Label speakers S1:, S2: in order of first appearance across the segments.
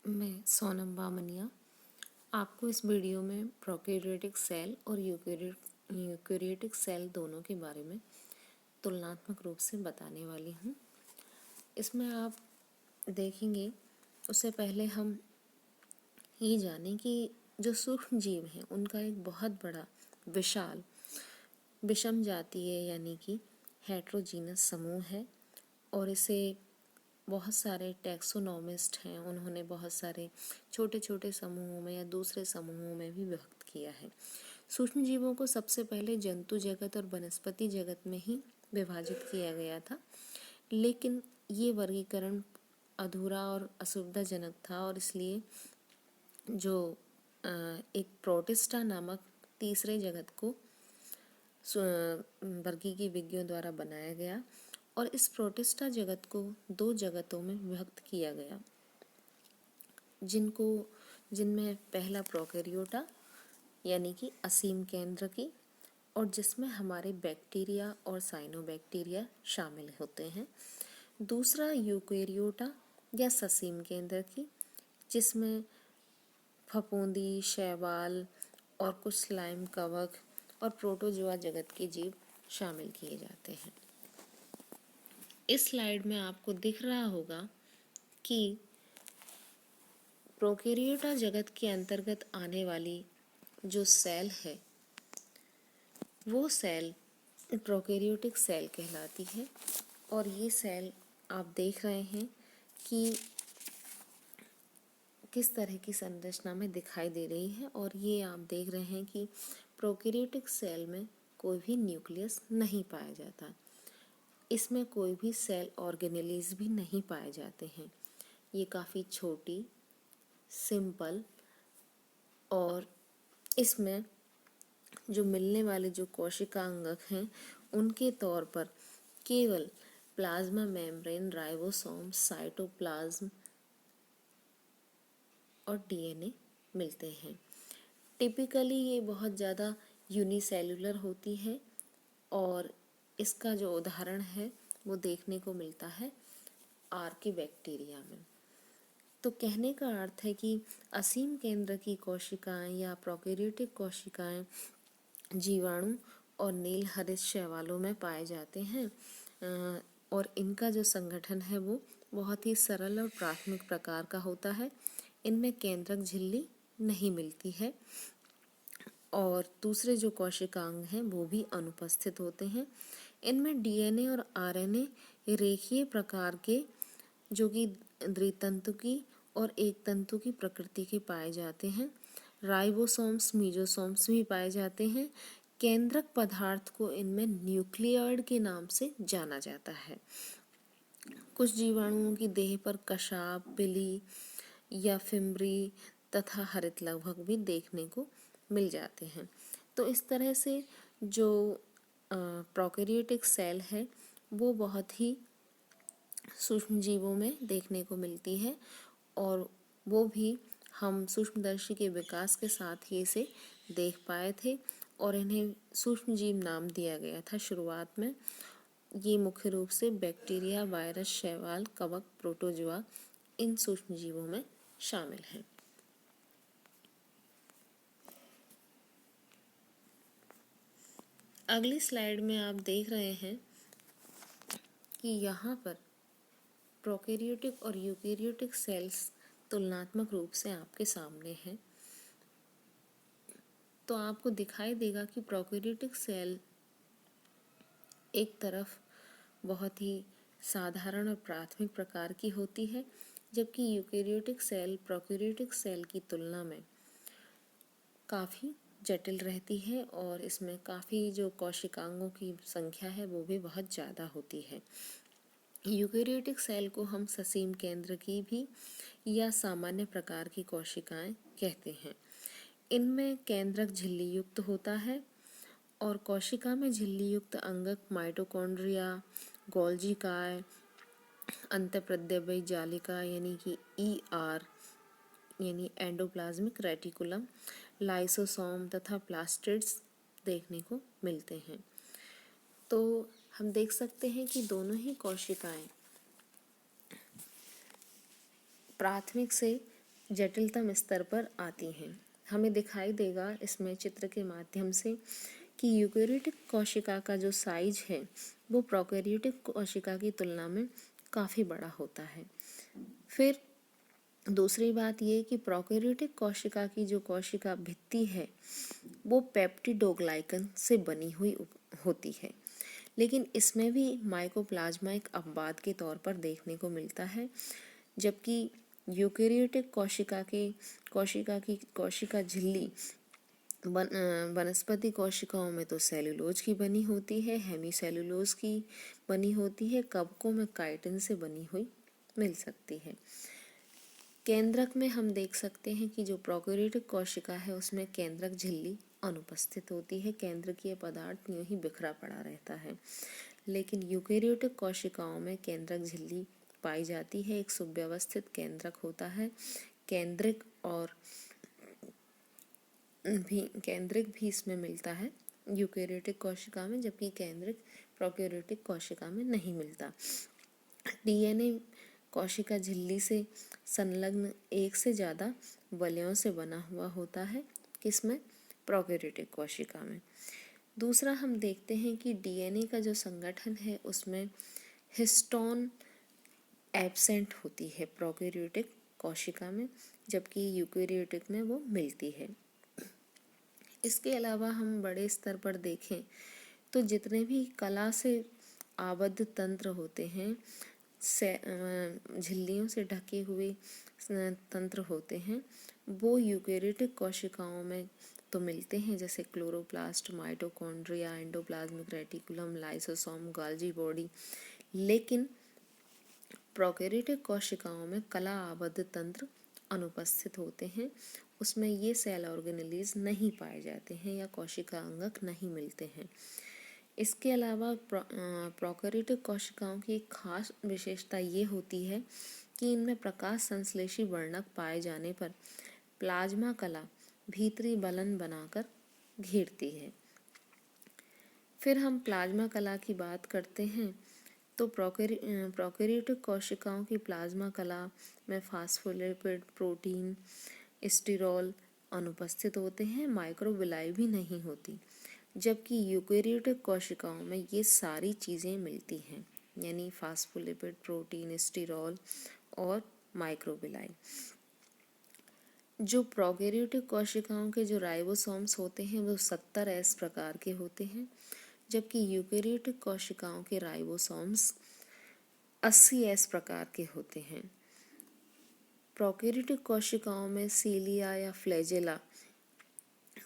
S1: मैं सोनम बामनिया आपको इस वीडियो में प्रोकैरियोटिक सेल और यूकैरियोटिक सेल दोनों के बारे में तुलनात्मक रूप से बताने वाली हूँ। इसमें आप देखेंगे, उससे पहले हम ये जानें कि जो सूक्ष्म जीव हैं उनका एक बहुत बड़ा विशाल विषम जातीय यानी कि हेट्रोजीनस समूह है और इसे बहुत सारे टैक्सोनॉमिस्ट हैं, उन्होंने बहुत सारे छोटे छोटे समूहों में या दूसरे समूहों में भी विभक्त किया है। सूक्ष्म जीवों को सबसे पहले जंतु जगत और वनस्पति जगत में ही विभाजित किया गया था, लेकिन ये वर्गीकरण अधूरा और असुविधाजनक था और इसलिए जो एक प्रोटिस्टा नामक तीसरे जगत को वर्गीय विज्ञों द्वारा बनाया गया और इस प्रोटिस्टा जगत को दो जगतों में विभक्त किया गया, जिनमें पहला प्रोकैरियोटा यानी कि असीम केंद्र की, और जिसमें हमारे बैक्टीरिया और साइनोबैक्टीरिया शामिल होते हैं। दूसरा यूकैरियोटा या ससीम केंद्र की, जिसमें फफूंदी, शैवाल और कुछ स्लाइम कवक और प्रोटोजोआ जगत के जीव शामिल किए जाते हैं। इस स्लाइड में आपको दिख रहा होगा कि प्रोकैरियोटा जगत के अंतर्गत आने वाली जो सेल है वो सेल प्रोकैरियोटिक सेल कहलाती है और ये सेल आप देख रहे हैं कि किस तरह की संरचना में दिखाई दे रही है और ये आप देख रहे हैं कि प्रोकैरियोटिक सेल में कोई भी न्यूक्लियस नहीं पाया जाता, इसमें कोई भी सेल ऑर्गेनेलीज भी नहीं पाए जाते हैं। ये काफ़ी छोटी, सिंपल और इसमें जो मिलने वाले जो कोशिकांगक हैं उनके तौर पर केवल प्लाज्मा मेम्ब्रेन, राइबोसोम, साइटोप्लाज्म और डीएनए मिलते हैं। टिपिकली ये बहुत ज़्यादा यूनिसेलुलर होती है और इसका जो उदाहरण है वो देखने को मिलता है आर्कीबैक्टीरिया में। तो कहने का अर्थ है कि असीम केंद्र की कोशिकाएं या प्रोकैरियोटिक कोशिकाएं जीवाणु और नील हरित शैवालों में पाए जाते हैं और इनका जो संगठन है वो बहुत ही सरल और प्राथमिक प्रकार का होता है। इनमें केंद्रक झिल्ली नहीं मिलती है और दूसरे जो कोशिकांग हैं वो भी अनुपस्थित होते हैं। इनमें डीएनए और आरएनए रेखीय प्रकार के, जो कि द्वितंतुकी और एक तंतु की प्रकृति के पाए जाते हैं। राइबोसोम्स, मीजोसोम्स भी पाए जाते हैं। केंद्रक पदार्थ को इनमें न्यूक्लियॉइड के नाम से जाना जाता है। कुछ जीवाणुओं की देह पर कशाप, बिली या फिम्बरी तथा हरित लगभग भी देखने को मिल जाते हैं। तो इस तरह से जो प्रोकैरियोटिक सेल है वो बहुत ही सूक्ष्म जीवों में देखने को मिलती है और वो भी हम सूक्ष्मदर्शी के विकास के साथ ही इसे देख पाए थे और इन्हें सूक्ष्म जीव नाम दिया गया था शुरुआत में। ये मुख्य रूप से बैक्टीरिया, वायरस, शैवाल, कवक, प्रोटोजोआ इन सूक्ष्म जीवों में शामिल हैं। अगली स्लाइड में आप देख रहे हैं कि यहाँ पर प्रोकैरियोटिक और यूकैरियोटिक सेल्स तुलनात्मक रूप से आपके सामने हैं। तो आपको दिखाई देगा कि प्रोकैरियोटिक सेल एक तरफ बहुत ही साधारण और प्राथमिक प्रकार की होती है, जबकि यूकैरियोटिक सेल प्रोकैरियोटिक सेल की तुलना में काफ़ी जटिल रहती है और इसमें काफ़ी जो कोशिकांगों की संख्या है वो भी बहुत ज़्यादा होती है। यूकैरियोटिक सेल को हम ससीम केंद्र की भी या सामान्य प्रकार की कोशिकाएं कहते हैं। इनमें केंद्रक झिल्ली युक्त होता है और कोशिका में झिल्ली युक्त अंगक माइटोकॉन्ड्रिया, गोल्जी काय, अंतःप्रद्रव्य जालिका यानी कि ER यानी एंडोप्लाज्मिक रेटिकुलम, लाइसोसोम तथा प्लास्टिड्स देखने को मिलते हैं। तो हम देख सकते हैं कि दोनों ही कोशिकाएं प्राथमिक से जटिलतम स्तर पर आती हैं। हमें दिखाई देगा इसमें चित्र के माध्यम से कि यूकेरियोटिक कोशिका का जो साइज है वो प्रोकैरियोटिक कोशिका की तुलना में काफ़ी बड़ा होता है। फिर दूसरी बात ये कि प्रोकैरियोटिक कोशिका की जो कोशिका भित्ति है वो पेप्टिडोग्लाइकन से बनी हुई होती है, लेकिन इसमें भी माइकोप्लाज्मा एक अपवाद के तौर पर देखने को मिलता है, जबकि यूकेरियोटिक कोशिका झिल्ली वनस्पति कोशिकाओं में तो सेलुलोज की बनी होती है, हेमीसेलुलोज की बनी होती है, कवकों में काइटिन से बनी हुई मिल सकती है। केंद्रक में हम देख सकते हैं कि जो प्रोकैरियोटिक कोशिका है उसमें केंद्रक झिल्ली अनुपस्थित होती है, केंद्रकीय पदार्थ यूं ही बिखरा पड़ा रहता है। लेकिन यूकेरियोटिक कोशिकाओं में केंद्रक झिल्ली पाई जाती है, एक सुव्यवस्थित केंद्रक होता है। केंद्रिक भी इसमें मिलता है यूकेरियोटिक कोशिका में, जबकि केंद्रिक प्रोकैरियोटिक कोशिका में नहीं मिलता। डीएनए कोशिका झिल्ली से संलग्न एक से ज़्यादा वलयों से बना हुआ होता है, किसमें? प्रोकैरियोटिक कोशिका में। दूसरा हम देखते हैं कि डीएनए का जो संगठन है उसमें हिस्टोन एब्सेंट होती है प्रोकैरियोटिक कोशिका में, जबकि यूकेरियोटिक में वो मिलती है। इसके अलावा हम बड़े स्तर पर देखें तो जितने भी कला से आबद्ध तंत्र होते हैं, झिल्लियों से ढके हुए तंत्र होते हैं, वो यूकेरियोटिक कोशिकाओं में तो मिलते हैं, जैसे chloroplast, mitochondria, endoplasmic reticulum, lysosome, Golgi body. लेकिन प्रोकैरियोटिक कोशिकाओं में कला आबद्ध तंत्र अनुपस्थित होते हैं, उसमें ये सेल ऑर्गेनेलीज नहीं पाए जाते हैं या कोशिका अंगक नहीं मिलते हैं। इसके अलावा प्रोकैरियोटिक कोशिकाओं की एक खास विशेषता ये होती है कि इनमें प्रकाश संश्लेषी वर्णक पाए जाने पर प्लाज्मा कला भीतरी बलन बनाकर घेरती है। फिर हम प्लाज्मा कला की बात करते हैं तो प्रोकैरियोटिक कोशिकाओं की प्लाज्मा कला में फास्फोलिपिड, प्रोटीन, स्टिरॉल अनुपस्थित होते हैं, माइक्रोविलाई भी नहीं होती, जबकि यूकेरियोटिक कोशिकाओं में ये सारी चीज़ें मिलती हैं, यानी फास्फोलिपिड, प्रोटीन, स्टिरॉल और माइक्रोविलाई। जो प्रोकैरियोटिक कोशिकाओं के जो राइबोसोम्स होते हैं वो 70S प्रकार के होते हैं, जबकि यूकेरियोटिक कोशिकाओं के राइबोसोम्स 80S प्रकार के होते हैं। प्रोकैरियोटिक कोशिकाओं में सीलिया या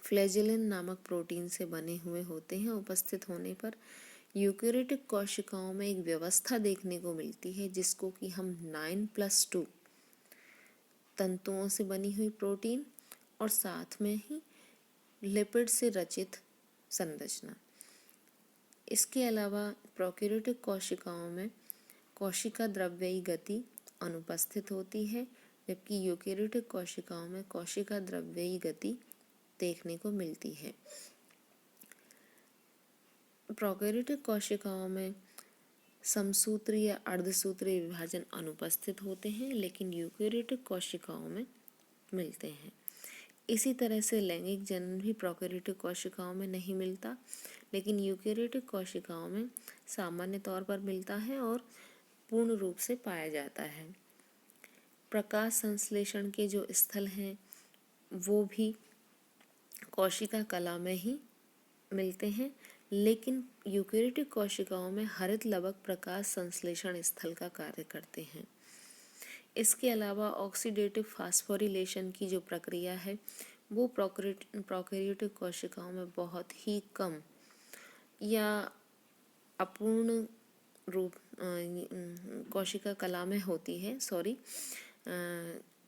S1: फ्लैजेलिन नामक प्रोटीन से बने हुए होते हैं। उपस्थित होने पर यूकेरियोटिक कोशिकाओं में एक व्यवस्था देखने को मिलती है जिसको कि हम 9+2 तंतुओं से बनी हुई प्रोटीन और साथ में ही लिपिड से रचित संरचना। इसके अलावा प्रोकैरियोटिक कोशिकाओं में कोशिका द्रव्ययी गति अनुपस्थित होती है, जबकि यूकेरियोटिक कोशिकाओं में कोशिका द्रव्ययी गति देखने को मिलती है। प्रोकैरियोटिक कोशिकाओं में समसूत्री या अर्धसूत्री विभाजन अनुपस्थित होते हैं, लेकिन यूकेरियोटिक कोशिकाओं में मिलते हैं। इसी तरह से लैंगिक जनन भी प्रोकैरियोटिक कोशिकाओं में नहीं मिलता, लेकिन यूकेरियोटिक कोशिकाओं में सामान्य तौर पर मिलता है और पूर्ण रूप से पाया जाता है। प्रकाश संश्लेषण के जो स्थल हैं वो भी कोशिका कला में ही मिलते हैं, लेकिन यूकेरियोटिक कोशिकाओं में हरित लवक प्रकाश संश्लेषण स्थल का कार्य करते हैं। इसके अलावा ऑक्सीडेटिव फास्फोरिलेशन की जो प्रक्रिया है वो प्रोकैरियोटिक कोशिकाओं में बहुत ही कम या अपूर्ण रूप कोशिका कला में होती है,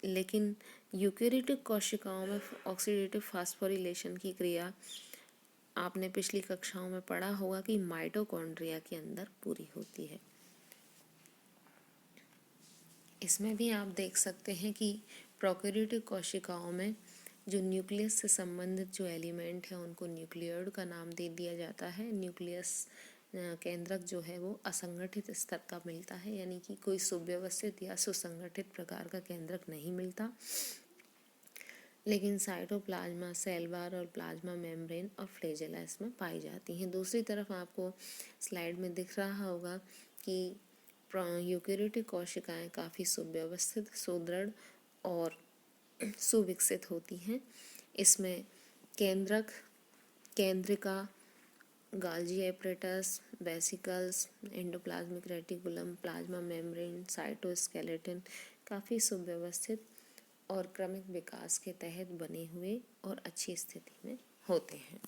S1: लेकिन यूकेरियोटिक कोशिकाओं में ऑक्सीडेटिव फास्फोरिलेशन की क्रिया आपने पिछली कक्षाओं में पढ़ा होगा कि माइटोकॉन्ड्रिया के अंदर पूरी होती है। इसमें भी आप देख सकते हैं कि प्रोकैरियोटिक कोशिकाओं में जो न्यूक्लियस से संबंधित जो एलिमेंट है उनको न्यूक्लियोइड का नाम दे दिया जाता है। न्यूक्लियस केंद्रक जो है वो असंगठित स्तर का मिलता है, यानी कि कोई सुव्यवस्थित या सुसंगठित प्रकार का केंद्रक नहीं मिलता। लेकिन साइटोप्लाज्मा सेल वाल और प्लाज्मा मेम्ब्रेन और फ्लैजेला इसमें पाई जाती हैं। दूसरी तरफ आपको स्लाइड में दिख रहा होगा कि यूकेरियोटिक कोशिकाएं काफ़ी सुव्यवस्थित, सुदृढ़ और सुविकसित होती हैं। इसमें केंद्रक, केंद्रिका, Golgi apparatus, vesicles, endoplasmic reticulum, plasma membrane, cytoskeleton काफ़ी सुव्यवस्थित और क्रमिक विकास के तहत बने हुए और अच्छी स्थिति में होते हैं।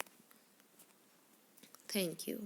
S1: Thank you.